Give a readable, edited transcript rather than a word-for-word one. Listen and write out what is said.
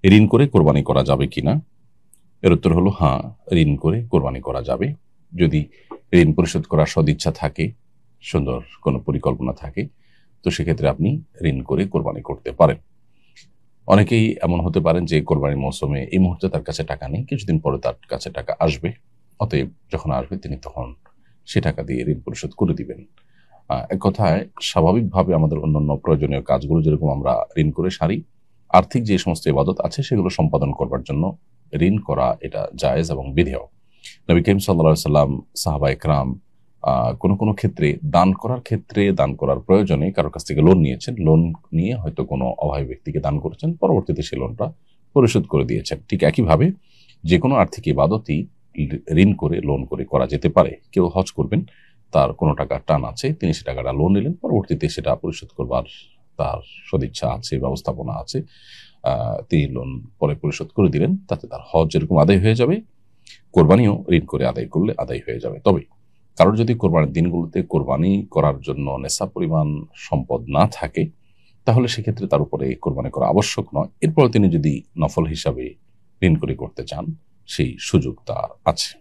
ঋণ করে কোরবানি করা যাবে কিনা? এর উত্তর হলো হ্যাঁ, ঋণ করে কোরবানি করা যাবে। যদি ঋণ পরিশোধ করার সদিচ্ছা থাকে, সুন্দর কোনো পরিকল্পনা থাকে, তো সেক্ষেত্রে আপনি ঋণ করে কোরবানি করতে পারেন। অনেকেই এমন হতে পারেন যে কোরবানির মৌসুমে এই মুহূর্তে তার কাছে টাকা নেই, কিছুদিন পরে তার কাছে টাকা আসবে। অতএব যখন আসবে তিনি তখন সে টাকা দিয়ে ঋণ পরিশোধ করে দিবেন। এক কথায় স্বাভাবিকভাবে আমাদের অন্যান্য প্রয়োজনীয় কাজগুলো যেরকম আমরা ঋণ করে সারি, আর্থিক যে সমস্ত ইবাদত আছে সেগুলো সম্পাদন করবার জন্য ঋণ করা এটা জায়েজ এবং বিধেয়। নবী করিম সাল্লাল্লাহু আলাইহি সাল্লাম, সাহাবা একরাম কোনো কোনো ক্ষেত্রে দান করার প্রয়োজনে কারোর কাছ থেকে লোন নিয়েছেন। লোন নিয়ে হয়তো কোনো অভাবী ব্যক্তিকে দান করেছেন, পরবর্তীতে সেই লোনটা পরিশোধ করে দিয়েছেন। ঠিক একইভাবে যে কোনো আর্থিক ইবাদতই ঋণ করে, লোন করে করা যেতে পারে। কেউ হজ করবেন, তার কোনো টাকা টান আছে, তিনি সে টাকাটা লোন নিলেন, পরবর্তীতে সেটা পরিশোধ করবার তার সদিচ্ছা আছে, ব্যবস্থাপনা আছে, তিনি লোন পরে পরিশোধ করে দিলেন, তাতে তার হজ যেরকম আদায় হয়ে যাবে, কোরবানিও ঋণ করে আদায় করলে আদায় হয়ে যাবে। তবে কারোর যদি কোরবানির দিনগুলোতে কোরবানি করার জন্য নেশা পরিমাণ সম্পদ না থাকে, তাহলে সেক্ষেত্রে তার উপরে কোরবানি করা আবশ্যক নয়। এরপর তিনি যদি নফল হিসাবে ঋণ করে করতে চান, সেই সুযোগ তার আছে।